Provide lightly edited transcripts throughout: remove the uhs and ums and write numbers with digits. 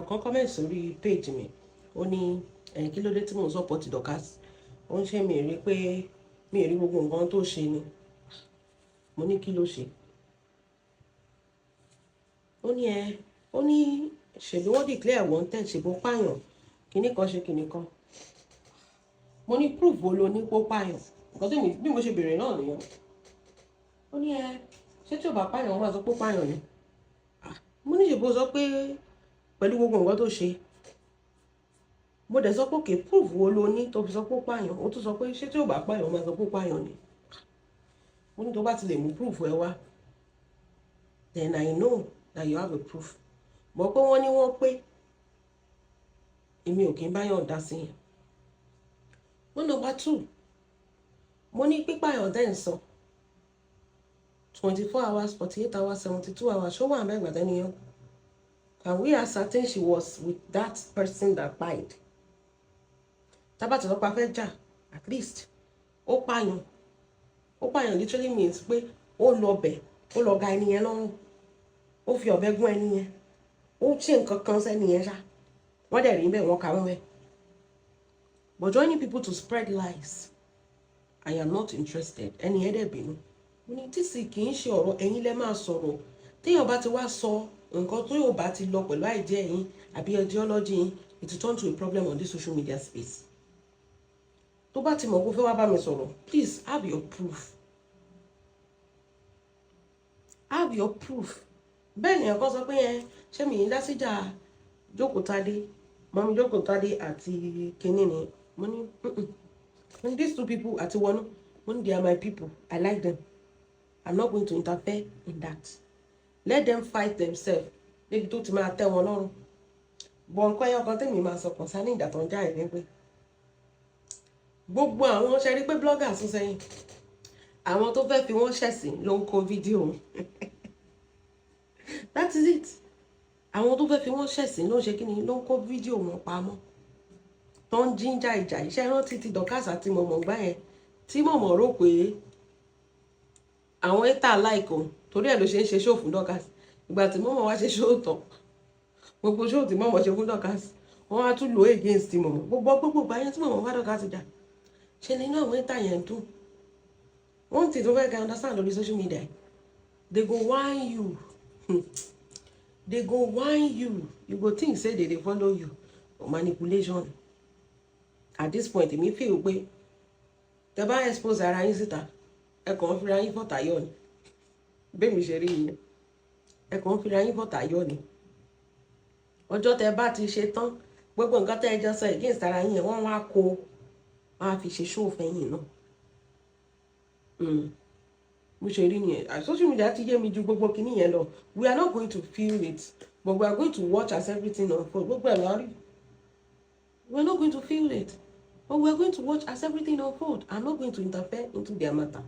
kan comment sórí page mi ó ní kí ló dé tí mò ń support Dorcas ó ń ṣe mi rí pé mi rí gbogbo nǹkan tó ṣe ni mo ní kí ló ṣe ó ní ṣèbí wọ́n declare wanted ṣèbó pààyàn kíní kan ṣe kíní kan mo ní proof wo lo ní pó pààyàn nǹkan tí bí mo ṣe béèrè náà nìyẹn ó ní ṣé tí ò bá pààyàn wọ́n máa sọ pé pààyàn ni mo ní ṣèbó sọ pé pẹ̀lú gbogbo nǹkan tó ṣe mo dẹ̀ sọ pé òkè proof wo lo ní tó fi sọ pé pààyàn ó tún sọ pé ṣé tí ò bá pààyàn wọ́n máa sọ pé pààyàn ni mo ní tó bá ti lè mú proof ẹ wá then I know that you have a proof mọ̀ pé wọ́n ní wọ́n pé èmi ò kí ń báyọ̀ dá sí yẹn. Wọ́n number 2 mo ní pípààyàn dẹ́ ń sọ 24 hours 48 hours 72 hours ṣó wà mẹ́gbàá tẹ́niyàn. Can we ascertain she was with that person that died? Tábàtì lọ́pàá fẹ́ jà at least ó pààyàn literally means pé ó lọ bẹ̀ ó lọ ga ẹni yẹn lọ́rùn ó fi ọ̀bẹ gún ẹni yẹn ó ṣe nǹkan kan sẹ́ni yẹn ṣá wọ́n dẹ̀ rí bẹ́ẹ̀ wọ́n kà wọ́n bẹ́ẹ̀. But joining people to spread lies, I am not interested. Ẹni yẹn dẹ̀ bínú. Mo ní tí sì kì í ṣe ọ̀rọ̀ ẹ̀yin lẹ́ máa sọ̀rọ̀. Téèyàn bá ti wá sọ nǹkan tó yóò bá ti lọ pẹ̀lú idea yín àbí ideology yín, it will turn to a problem on this social media space. Tó bá ti mọ̀ kó fẹ́ wá bá mi sọ̀rọ̀, please have your proof. Have your proof. Bẹ́ẹ̀ ni ẹ̀kọ́ sọ pé ṣé mi yín dá síjà Jókòtádé, mọ́mí Jókòtádé àti kínní ni. Mo ní these 2 people àti wọnú mo ní they are my people, I like them. I'm not going to interfere in that. Let them fight themselves. Níbi tó ti máa tẹ́ wọn lọ́rùn. Bọ̀ nǹkan ẹyọ kan tèmi máa sọ concerning ìjà tó ń jà ẹ̀ ní pé gbogbo àwọn ṣe rí pé bloggers ń sẹ́yìn àwọn tó fẹ́ fi wọ́n ṣẹ̀sìn ló ń kó fídíò that is it. Àwọn tó fẹ́ fi wọ́n ṣẹ̀sìn ló ń ṣe kí ni ló ń kó fídíò wọn pamọ́ tó ń jíjà ìjà iṣẹ́ rántí ti Dorcas àti mọ̀mọ́ gbá yẹn tí mọ̀mọ́ rò pé àwọn étà láìkò torí ẹ̀ ló ṣe ń ṣe ṣó fún Dorcas ìgbà tí mọ̀mọ́ wá ṣe ṣó tán gbogbo ṣó tí mọ̀mọ́ ṣe fún Dorcas wọ́n wá tún lò ó against mọ̀mọ́ gbogbo gbà yẹn tí mọ̀mọ́ wá Dorcas jà ṣe ni inú àwọn étà yẹn dùn. One thing tó fẹ́ ga understand lórí social media they go whine you they go whine you go think say they dey follow you for manipulation. At this point èmi feel pé tẹ́ bá expose ara yín síta ẹ kàn fira yín fọ́tà yọ ni bẹ́ẹ̀ mi ṣe rí yín ẹ kàn fira yín fọ́tà yọ ni ọjọ́ tẹ́ bá ti ṣe tán gbogbo nǹkan tẹ́ ẹ jọ sọ against ara yín wọ́n wá kó wọ́n á fi ṣe show fẹ́yìn náà mo ṣe rí nìyẹn. Social media ti yé mi ju gbogbo kinní yẹn lọ. We are not going to feel it but we are going to watch as everything unfold. Gbogbo ẹ̀ lọ́rí we are not going to feel it but we are going to watch as everything unfold. I'm not going to interfere into their matter.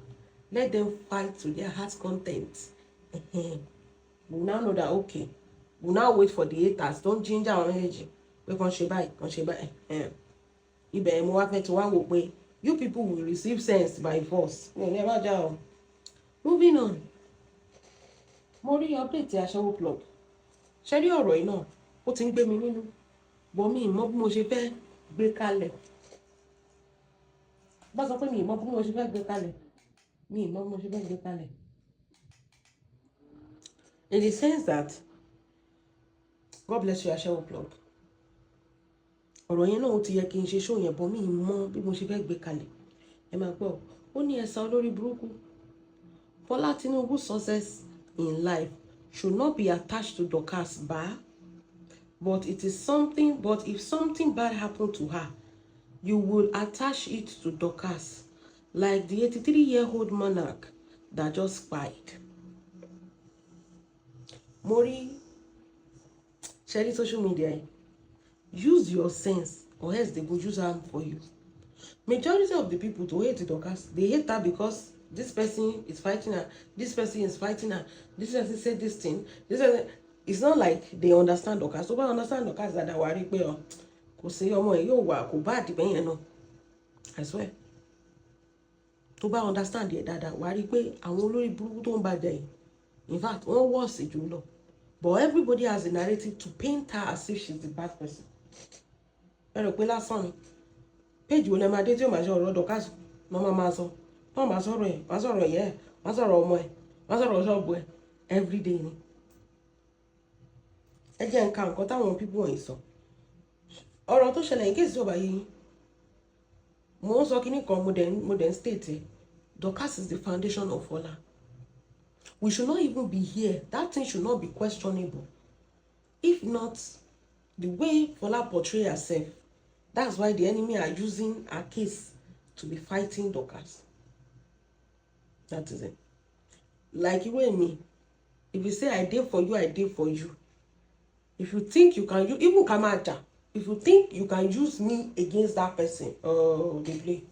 Let them fight to their heart's content. We now know that okay we now wait for the haters don't ginger our energy pé kàn ṣe báyìí ibẹ̀ mo wá fẹ́ tí wá wò pé you people will receive sense by force. Never jà. Moving on. Mo rí update aṣẹ́wó club. Ṣé rí ọ̀rọ̀ yìí náà ó ti ń gbé mi nínú bọ́ mi mọ̀ bí mo ṣe fẹ́ gbé kalẹ̀. Bá sọ pé mi mọ̀ bí mo ṣe fẹ́ gbé kalẹ̀. Mi mọ̀ bí mo ṣe fẹ́ gbé kalẹ̀. In the sense that God bless you aṣẹ́wó club. Ọ̀rọ̀ yẹn náà ó ti yẹ kí n ṣe show yẹn bọ́ mi mọ̀ bí mo ṣe fẹ́ gbé kalẹ̀. Ẹ máa gbọ́ ó ní ẹ̀sà olórí burúkú. Bola Tinubu's success in life should not be attached to Dorcas Ba, but if something bad happened to her, you will attach it to Dorcas, like the 83-year-old monarch that just spied. Mori, share social media. Use your sense, or else they will use them for you. Majority of the people to hate Dorcas, they hate her because this person is fighting her, this person is fighting her, this person said this thing, it's not like they understand Dorcas. So I understand Dorcas that I worry pé kò sí ọmọ ẹ yóò wà kò bá àdìbẹ́ yẹn náà. I swear. Tó bá understand yẹ dáadáa wà rí pé àwọn olórí burúkú tó ń bàjẹ́ yìí in fact wọ́n worse jù lọ But everybody has a narrative to paint her as if she's the bad person. Ẹ̀rọ pé lásán ni. Page wo lẹ máa dé tí ó máa ṣe ọ̀rọ̀ Dorcas mama máa sọ. Tó máa sọ̀rọ̀ ẹ̀, máa sọ̀rọ̀ ìyá ẹ̀, máa sọ̀rọ̀ ọmọ ẹ̀, máa sọ̀rọ̀ ṣọ́ọ̀bù ẹ̀. Everyday ni. Ẹ jẹ́ nǹkan nǹkan táwọn people wọ̀nyí sọ. Ọ̀rọ̀ tó ṣẹlẹ̀ in case tí ó bá yé yín. Mo ń sọ kíní kan mo dẹ̀ state Dorcas is the foundation of Ola. We should not even be here. That thing should not be questionable. If not, the way Fola portray herself, that's why the enemy are using her case to be fighting Dorcas. That is it. Like you and me. If you say I did for you, I did for you. If you think you can, even Kamaja, if you think you can use me against that person, they play.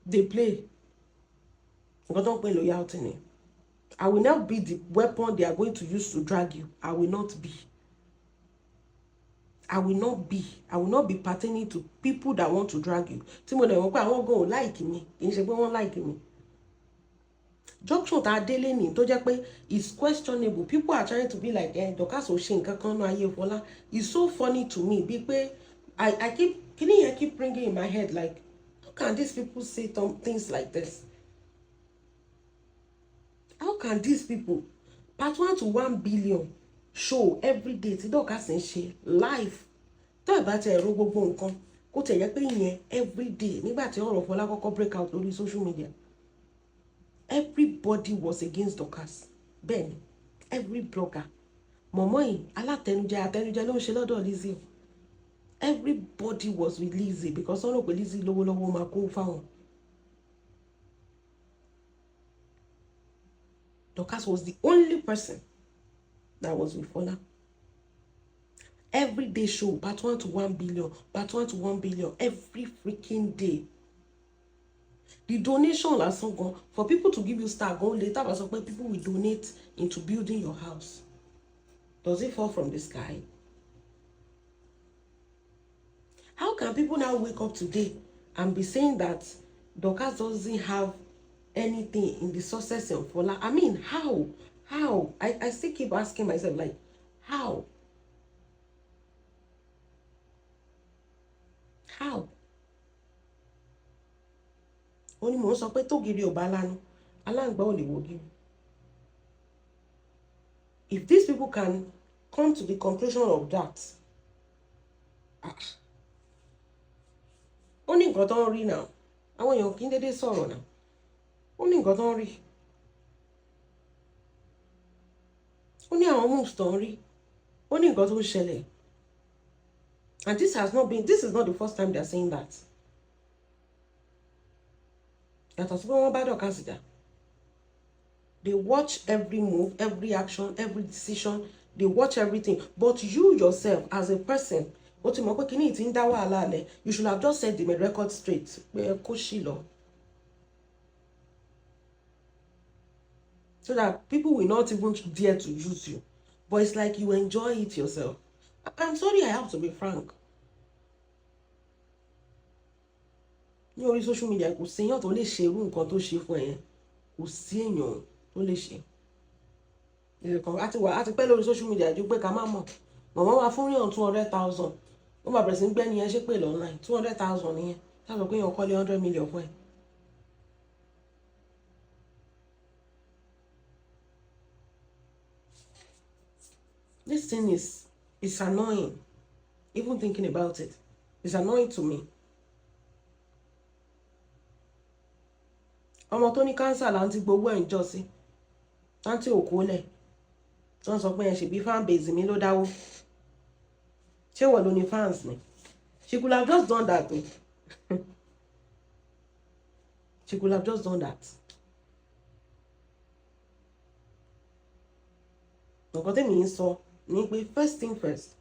They play. Don't play loyalty. I will not be the weapon they are going to use to drag you. I will not be. I will not be. I will not be pertaining to people that want to drag you. Timothy, I won't go like me. You won't like me. Junction that daily need to just pay is questionable. People are trying to be like, Dorcas Oshinka can't know. It's so funny to me because I keep bringing in my head like, how can these people say things like this? How can these people part 1 to 1 billion show every day? Ti Dorcas ń ṣe live. Tó bá tẹ ro gbogbo nǹkan kó tẹ jẹ́ pé ìyẹn every day nígbà tí ọ̀rọ̀ Fọlá kọ́kọ́ break out lórí social media. Everybody was against Dorcas. Bẹ́ẹ̀ni, every blogger. Mọ̀mọ́ yìí àtẹnujẹ ló ń ṣe lọ́dọ̀ Lizzy. Everybody was with Lizzy because wọ́n rò pé Lizzy lówó máa kó fáwọn. Dorcas was the only person that was with Fola. Every day show, part 1 to 1 billion, part 1 to 1 billion, every freaking day. The donation last gone for people to give you star go later, but people will donate into building your house. Does it fall from the sky? How can people now wake up today and be saying that Dorcas doesn't have anything in the success of Fola? I mean, how? I still keep asking myself, like, how? Only mo sọ pé tó gidi ò bá lanu, alangba ò lè wò gidi. If these people can come to the conclusion of that, ó ní nǹkan tó ń rí now. Àwọn èèyàn kì í dédé sọ̀rọ̀ now. Ó ní nǹkan tó ń rí. Ó ní àwọn moves tó ń rí. Ó ní nǹkan tó ń ṣẹlẹ̀. And this is not the first time they are saying that. They watch every move, every action, every decision. They watch everything. But you yourself, as a person, you should have just set the record straight. So that people will not even dare to use you. But it's like you enjoy it yourself. I'm sorry, I have to be frank. Ní orí social media kò sí èèyàn tó lè ṣe irú nǹkan tó ṣe fún ẹ. Kò sí èèyàn tó lè ṣe. Àti pẹ́ lórí social media ju pé ká má mọ̀. Màmá wa fún yàn 200,000. Ó máa bẹ̀rẹ̀ sí gbé nìyẹn ṣe pé online 200,000 nìyẹn. Tá sọ pé èèyàn kọ́lé 100 million fún ẹ. This thing is annoying. Even thinking about it, it's annoying to me. Ọmọ tó ní cancer là ń ti gbowó ẹ̀ ń jọ sí. Táǹtì òkú lẹ̀. Tí wọ́n sọ pé ẹ ṣe bí fan base mi ló dáwó. Ṣé wọ́n ló ní fans ni? She could have just done that. She could have just done that. Nǹkan tẹ́mi ń sọ ni pé first thing first.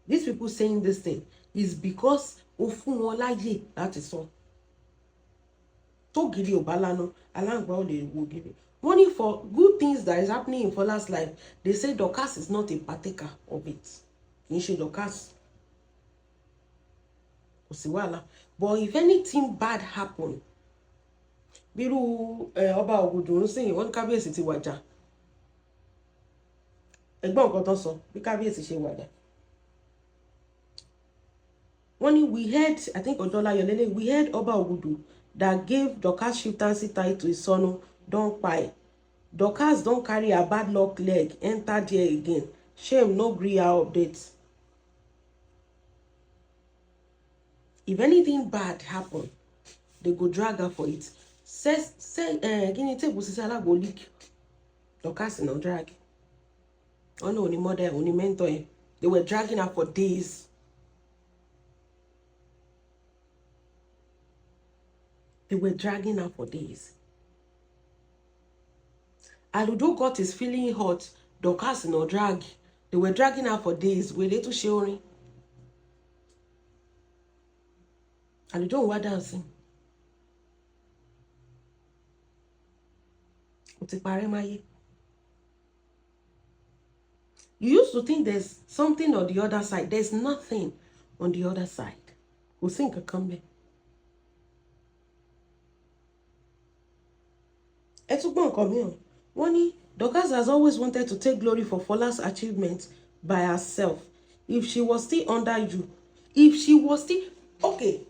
These people saying this thing is because ó fún wọn láyè láti sọ. Tó gidi ò bá lanu, alangba ò lè wo gidi. Money for good things that is happening in Fola's life, they say Dorcas is not a partaker of it. Kì í ṣe Dorcas. Kò sí wàhálà. But if anything bad happen, bírú ọba Ògùdù ń sìn, wọ́n kábíyèsí ti wàjà. ẹ̀gbọ́n nǹkan tó sọ bí kábíyèsí ṣe wà dà. Wọ́n ní we heard, I think Ojola Yolele, we heard Oba Ogudu that gave Dorcas chieftaincy title to his son don kpai. Dorcas don carry her bad luck leg enter there again. Shame no gree her update. If anything bad happen, they go drag her for it. Gini table sisi alagbo leak. Dorcas no drag. Oh no, only mother, only mentor. They were dragging her for days. They were dragging her for days. Aludo got his feeling hot. Dorcas no drag. They were dragging her for days. Were they to showing? Aludo was dancing. You used to think there's something on the other side. There's nothing on the other side. We'll think a come. Dorcas has always wanted to take glory for Fola's achievements by herself. If she was still under you, if she was still okay,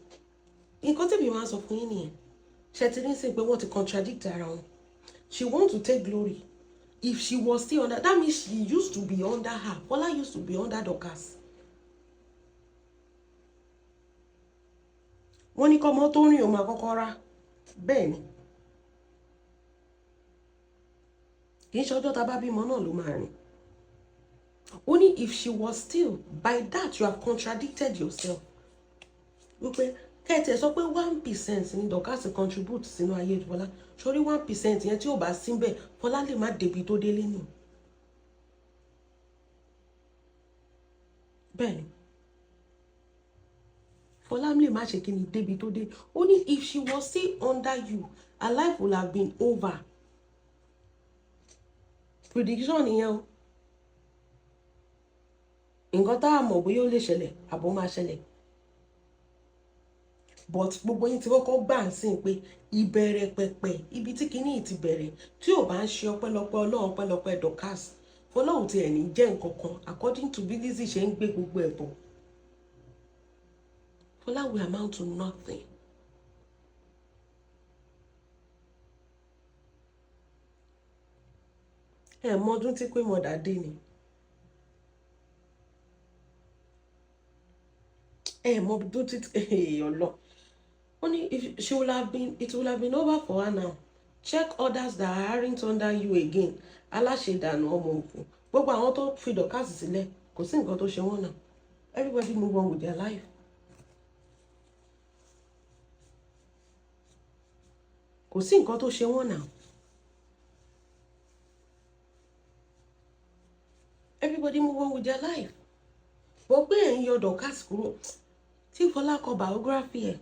in concept you of winning, she didn't say we want to contradict around. She wants to take glory. If she was still under, that means she used to be under her. Fola used to be under Dorcas. Wọ́n ní kọ́mọ tó rìn ó máa kọ́kọ́ rá. Bẹ́ẹ̀ ni. Kì í ṣe ọjọ́ tá bá bímọ náà ló máa rìn. Only if she was still, by that you have contradicted yourself. Wípé kẹ́tẹ̀ sọ pé 1% ni Dorcas contribute sínú ayé Fola. Sórí 1% yẹn tí ò bá síbẹ̀, Fola lè má débi tó délé ni. Bẹ́ẹ̀ ni. Fola lè má ṣe kíni débi tó dé. Only if she was still under you, her life would have been over. Prediction yẹn o. Nǹkan tá a mọ̀ bóyá ó lè ṣẹlẹ̀ àbó máa ṣẹlẹ̀. But gbogbo yín tí kọ́kọ́ gbà ń sìn pé ìbẹ̀rẹ̀ pẹ̀pẹ̀ ibi tí kíní ti bẹ̀rẹ̀ tí ò bá ń ṣe ọpẹ́lọpẹ́ Ọlọ́run ọpẹ́lọpẹ́ Dorcas. Fọlọ́run ti ẹ̀ ní jẹ́ nǹkan kan according to bí Lizzy ṣe ń gbé gbogbo ẹ̀ bọ̀. Fola will amount to nothing. Mọ ọdún tí pé mọ̀dà dé ni. Mọ ọdún tí ọlọ. Only if she will have been, it will have been over for her now. Check others that aren't under you again. Aláṣẹdànù ọmọ òkú. Gbogbo àwọn tó fi Dorcas sílẹ̀ kò sí nǹkan tó ṣe wọ́n náà. Everybody move on with their life. Kò sí nǹkan tó ṣe wọ́n náà. Everybody move on with their life. Wọ́n pé ẹ̀ ń yọ Dorcas kúrò. Tí Fọlá kọ biography ẹ̀.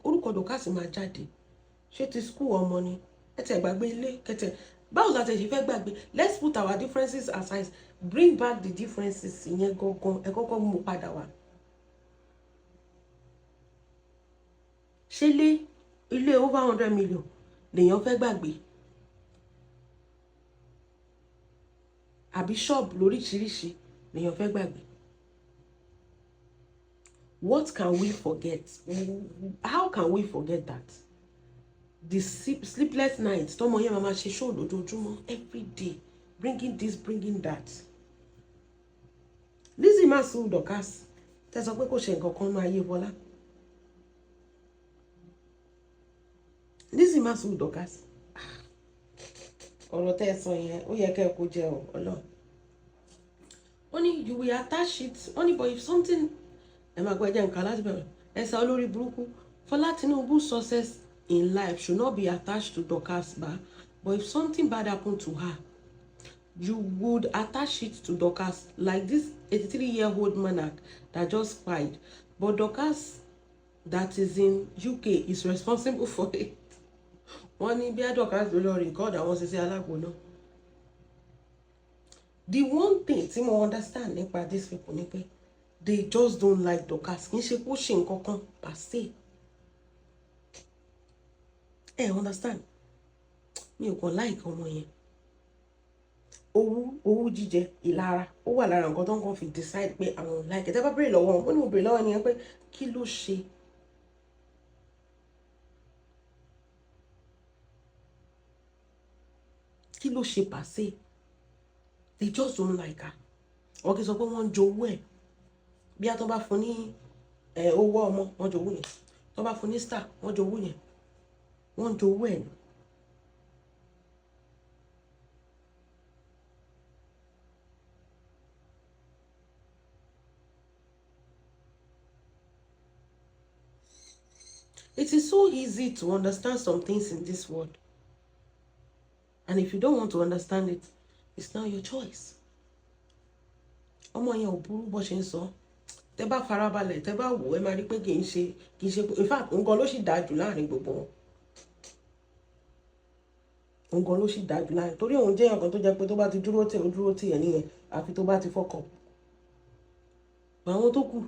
Orúkọ Dorcas máa jáde. Ṣé ti school ọmọ ni? Ẹ tẹ̀ gbàgbé ilé kẹtẹ̀. Báwo la tẹ̀ ṣe fẹ́ gbàgbé? Let's put our differences aside. Bring back the differences ìyẹn gangan. Ẹ kọ́kọ́ mú padà wá. Ṣé ilé over 100 million lèèyàn fẹ́ gbàgbé? Àbí shop lóríṣiríṣi lèèyàn fẹ́ gbàgbé? What can we forget? How can we forget that? The sleepless nights, tọ́mọ yẹn máa ṣe show lójoojúmọ́ every day, bringing this, bringing that. Lizzy máa sùn Dorcas. Tẹ́ sọ pé kò ṣe nǹkan kan máa yé Fọlá. Lizzy máa sùn Dorcas. Ọ̀rọ̀ tẹ́ sọ yẹn ó yẹ kẹ́ kó jẹ o Ọlọ́run. Only you will attach it. Only but if something ẹ máa gbọ́ ẹjẹ́ nǹkan láti bẹ̀rẹ̀ ẹsẹ̀ olórí burúkú. Fọlá Tinubu's success in life should not be attached to Dorcas ba. But if something bad happened to her, you would attach it to Dorcas, like this 83-year-old monarch that just died. But Dorcas that is in UK is responsible for it. Wọ́n ní bí Dorcas ló lọ record àwọn ṣiṣẹ́ alágbo náà. The one thing tí mo understand nípa these people ni pé they just don't like Dorcas. Kì í ṣe kó ṣe nǹkan kan per se. Understand? Mi ò kàn like ọmọ yẹn. owú jíjẹ ìlara ó wà lára nǹkan tó ń kàn fi decide pé àwọn ò like tẹ́ bá béèrè lọ́wọ́ wọn ó ní mo béèrè lọ́wọ́ ẹnìyẹn pé kí ló ṣe pàṣẹ they just don't like her wọn kì í sọ pé wọ́n ń jowó ẹ̀ bí a tó bá fún ní owó ọmọ wọ́n jowó yẹn tó bá fún ní star wọ́n jowó yẹn wọ́n ń jowó ẹ̀ ni. It is so easy to understand some things in this world. And if you don't want to understand it, it's now your choice. Ọmọ yẹn ò burú bó ṣe ń sọ. Tẹ́ bá farabalẹ̀, tẹ́ bá wò ẹ máa rí pé kì í ṣe in fact nǹkan ló sì dáa jù láàrin gbogbo wọn. Nǹkan ló sì dáa jù láàrin torí òun jẹ́ nǹkan tó jẹ́ pé tó bá ti dúró tì ẹ̀ nìyẹn àfi tó bá ti fọkàn. Àwọn tó kù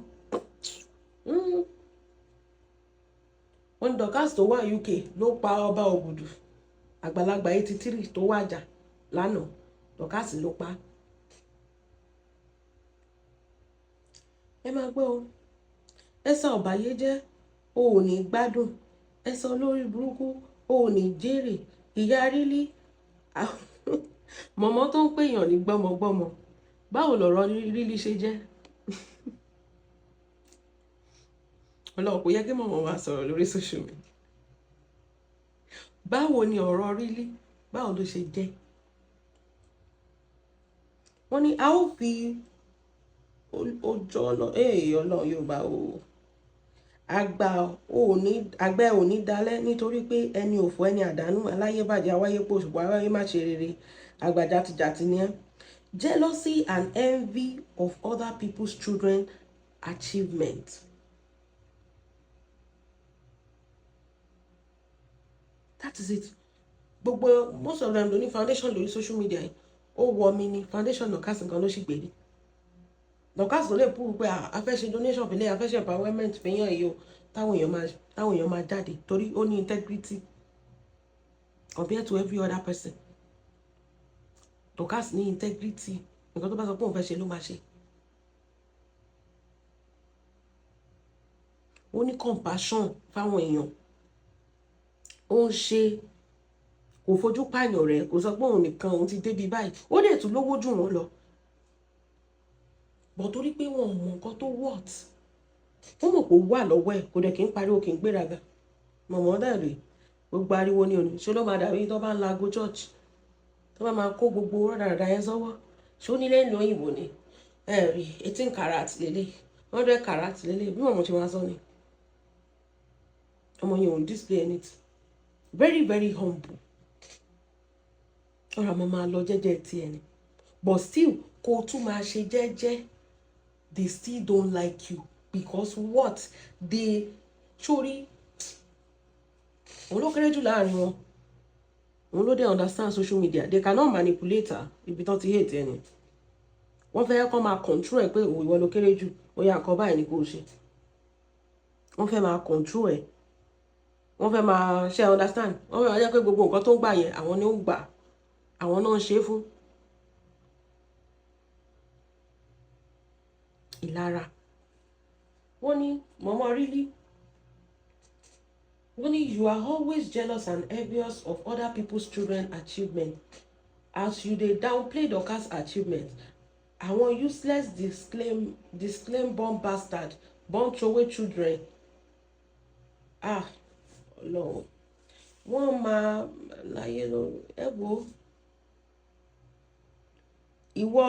wọ́n ní Dorcas tó wà UK ló pa ọba Ògùdù àgbàlagbà 83 tó wàjà lánàá Dorcas ló pa. Ẹ máa gbọ́ o ẹ̀sán ọ̀bàyéjẹ́ o ò ní gbádùn ẹ̀sán olórí burúkú o ò ní jèrè ìyá rílí mọ̀mọ́ tó ń pèèyàn ní gbọ́mọgbọ́mọ báwo lọ̀rọ̀ rílí ṣe jẹ́. Ọlọ́run kò yẹ kí mọ̀mọ́ wa sọ̀rọ̀ lórí social media. Báwo ni ọ̀rọ̀ rílí báwo ló ṣe jẹ́. Wọ́n ní a ó fi ojú ọ̀nà Ọlọ́run Yorùbá o àgbẹ̀ ò ní dalẹ̀ nítorí pé ẹni òfò ẹni àdánù aláyébàjẹ́ awáyé pòṣùpọ̀ awáyé má ṣe rere àgbà jàtìjàtì ni ẹ́. Jealousy and envy of other people's children achievement. That is it. Gbogbo most of them ló ní foundation lórí social media yìí ó wọ mi ní foundation Dorcas nǹkan ló sì gbé ní. Dorcas ló lè púrú pé a fẹ́ ṣe donation fìlẹ̀ a fẹ́ ṣe empowerment fẹ́yàn yìí o táwọn èèyàn máa jáde torí ó ní integrity compared to every other person. Dorcas ní integrity nǹkan tó bá sọ pé òun fẹ́ ṣe ló máa ṣe. Ó ní compassion fáwọn èèyàn ó ń ṣe kò fojú pààyàn rẹ̀ kò sọ pé òun nìkan òun ti débi báyìí ó dẹ̀ tún lówó jù wọ́n lọ bọ̀ torí pé wọn ò mọ nǹkan tó wọ̀t wọ́n mọ̀ pé ó wà lọ́wọ́ ẹ̀ kò dẹ̀ kí ń pariwo kí ń gbéraga mọ̀mọ́ dàrí gbogbo ariwo ni òní ṣé ló máa dàbí tó bá ń lago church tó bá máa kó gbogbo rádàràdà yẹn sọ́wọ́ ṣé ó nílé ìlú òyìnbó ni rí 18 karat lélẹ̀ 100 karat lélẹ̀ bí mọ̀mọ́ ṣe máa sọ ni ọmọ yẹn ò ń display anything very very humble ọ̀rọ̀ àmọ́ máa lọ jẹ́jẹ́ ti ẹni but still kó o tún máa ṣe jẹ́jẹ́ they still don't like you because what they sórí òun ló kéré jù láàrin wọn òun ló dé understand social media they cannot manipulate her ibi tán ti hate ẹni wọ́n fẹ́ kọ́ máa control ẹ̀ pé ìwọ ló kéré jù ó yá nǹkan báyìí ni kò ṣe wọ́n fẹ́ máa control ẹ̀ wọ́n fẹ́ máa ṣe understand wọ́n fẹ́ máa jẹ́ pé gbogbo nǹkan tó ń gbà yẹn àwọn ni ó ń gbà àwọn náà ń ṣe fún ìlara. Wọ́n ní mọ̀mọ́ rílí wọ́n ní you are always jealous and envious of other people's children achievement as you dey downplay Dorcas achievement àwọn useless disclaim born bastard born throwaway children Ọlọ́run wọ́n máa láyé lórí ẹ̀wò ìwọ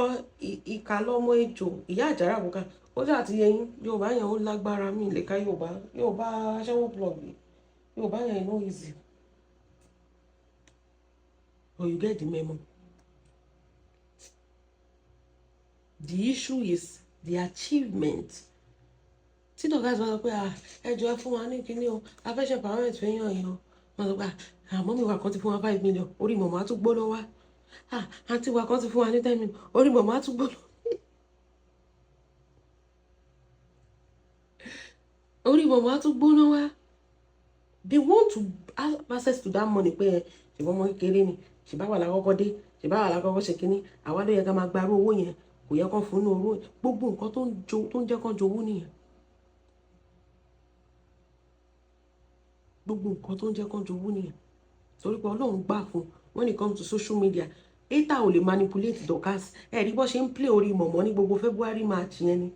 ìka lọ́mọ ejò ìyá àjàrà àbúkà ó jà ti yẹyin Yorùbá yẹn ó lágbára mi lè ka Yorùbá aṣẹ́wó blog Yorùbá yẹn no easy but you get the memo. The issue is the achievement. Tí Dorcas bá sọ pé ẹjọ́ ẹ fún wa ní kíní o afẹ́ṣẹ́ parent fẹ́yàn yìí o wọ́n sọ pé àmọ́ mi wà kan ti fún wa 5 million orí mọ̀mọ́ á tún gbóná wá àǹtí wa kan ti fún wa ní 10 million orí mọ̀mọ́ á tún gbóná orí mọ̀mọ́ á tún gbóná wá. They want to have access to that money pé ṣùgbọ́n ọmọ kékeré ni ṣùgbọ́n wà lákọ́kọ́ dé ìbára lákọ́kọ́ ṣe kínní àwa ló yẹ ká máa gbarú owó yẹn kò yẹ kán fún ní owó gbogbo nǹkan tó ń jẹ́ kán jowú nìyẹn gbogbo nǹkan tó ń jẹ́ kán jowú nìyẹn torí pé Ọlọ́run gbà fún when it comes to social media hater ò lè manipulate Dorcas ẹ rí bó ṣe ń play orí mọ̀mọ́ ní gbogbo February March yẹn ni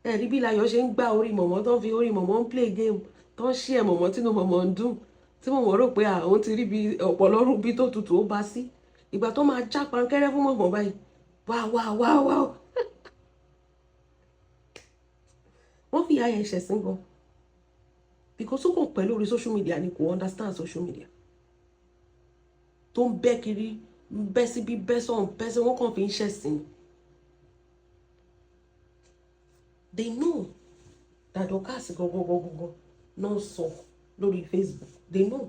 ẹ rí bí Láyọ̀ ṣe ń gbá orí mọ̀mọ́ tó ń fi orí mọ̀mọ́ ń play game tó ń ṣí ẹ̀ mọ̀mọ́ tínú mọ̀mọ́ ń dùn tí mọ̀mọ́ rò pé àwọn ti rí bí ọ̀pọ̀lọ́rù bí tó tutù ó bá sí ìgbà tó máa já pankẹ́rẹ́ fún mọ̀mọ́ báyìí wá wọ́n fi ayẹ ẹ̀ṣẹ̀ sí gan because ó kàn pẹ̀lú orí social media ni kò understand social media tó ń bẹ́ kiri bẹ́ síbí bẹ́ sọ̀hún bẹ́ sí wọ́n kàn fi ń ṣẹ̀sìn they know that Dorcas go náà sọ lórí Facebook they know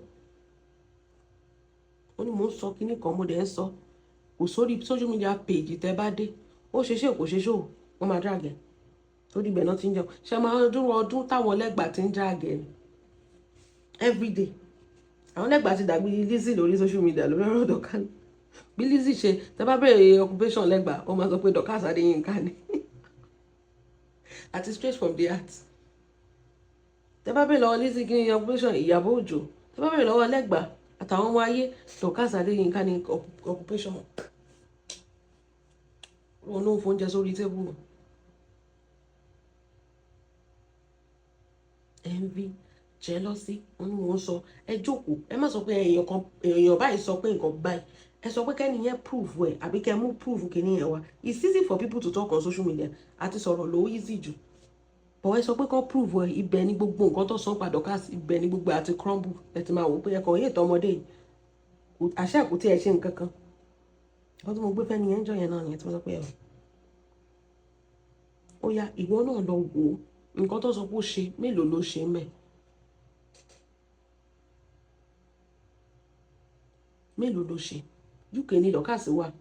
ó ní mò ń sọ kíní kan mo dẹ̀ ń sọ kò sórí social media page tẹ́ bá dé ó ṣe ṣe kò ṣe ṣe ò wọ́n máa drag ẹ̀ tó dìgbẹ̀ náà ti ń jẹun ṣe máa dúró ọdún táwọn lẹ́gbàá ti ń drag ẹ̀ everyday àwọn lẹ́gbàá ti dàgbé Lizzy lórí social media lórí ọ̀rọ̀ Dorcas bí Lizzy ṣe tẹ́ bá bẹ̀rẹ̀ occupation lẹ́gbàá ó máa sọ pé Dorcas Adéyínká ni àti straight from the heart tẹ́ bá bẹ̀rẹ̀ lọ́wọ́ Lizzy kí ni occupation Ìyábọ̀ Òjó tẹ́ bá bẹ̀rẹ̀ lọ́wọ́ lẹ́gbàá àtàwọn ọmọ ayé Dorcas Adéyínká ní occupation wọn ló ń fóúnjẹ sórí tébùlù envy jealousy wọn ni wọn sọ ẹ jókòó ẹ má sọ pé èèyàn báyìí sọ pé nǹkan báyìí ẹ sọ pé kẹ́ni yẹn prove ẹ àbí kẹ́ mú prove kìíní yẹn wá it's easy for people to talk on social media àti sọ̀rọ̀ ló easy jù bọ̀ ẹ sọ pé kán prove ẹ ibẹ̀ ni gbogbo nǹkan tó sọ pa Dorcas ibẹ̀ ni gbogbo àti crumble ẹ ti máa wò pé ẹkọ yé ìtọ́mọdé yìí àṣà kò tí ẹ ṣe nǹkan kan wọ́n tí mo gbé fẹ́ nìyẹn ń jọ yẹn náà nìyẹn tí mo sọ pé ẹ ó yá ìwọ náà lọ wò ó nǹkan tó sọ pé ó ṣe mélòó ló ṣe mẹ́ mélòó ló ṣe UK ní Dorcas wà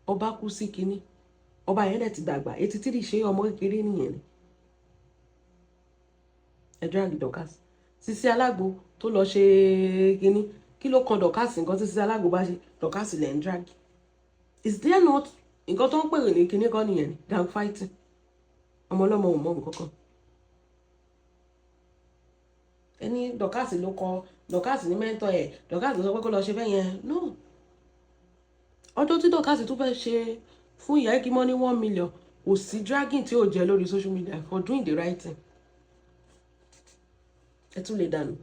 ọba kú sí kínní ọba yẹn dẹ̀ ti dàgbà 83 ṣe ọmọ kékeré nìyẹn ni ẹ drag Dorcas Sisi Alágbo tó lọ ṣe kínní kí ló kan Dorcas nǹkan tí Sisi Alágbo bá ṣe Dorcas lẹ̀ ń drag is there not nǹkan tó ń pèrè ní kínní kan nìyẹn gang fighting ọmọ ọlọ́mọ ò mọ nǹkan kan ẹni Dorcas ló kọ Dorcas ní mẹ́ńtọ́ ẹ̀ Dorcas ló sọ pé kó lọ ṣe bẹ́ẹ̀ yẹn no ọjọ́ tí Dorcas tún fẹ́ ṣe fún ìyá ìkímọ́ ní 1 million kò sí dragging tí ò jẹ́ lórí social media for doing the right thing ẹ tún lè dànù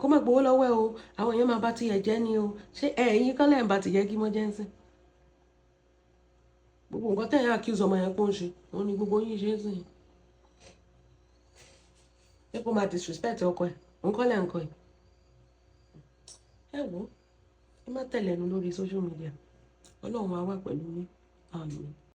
kó má gbowó lọ́wọ́ ẹ o àwọn èèyàn máa bá ti ẹ̀jẹ̀ ni o ṣé ẹ̀yin kan lẹ́yìn bá ti yẹ kí mọ́ jẹ́ ń sìn gbogbo nǹkan tẹ̀yìn accuse ọmọ yẹn pọ́n ṣe òun ni gbogbo yín ṣe ń sìn pé kó máa disrespect ọkọ ẹ̀ òun kọ́ lẹ́ nǹkan ẹ̀ ẹ wò ẹ má tẹ̀lé ẹnu lórí social media Ọlọ́run á wà pẹ̀lú yín àmín.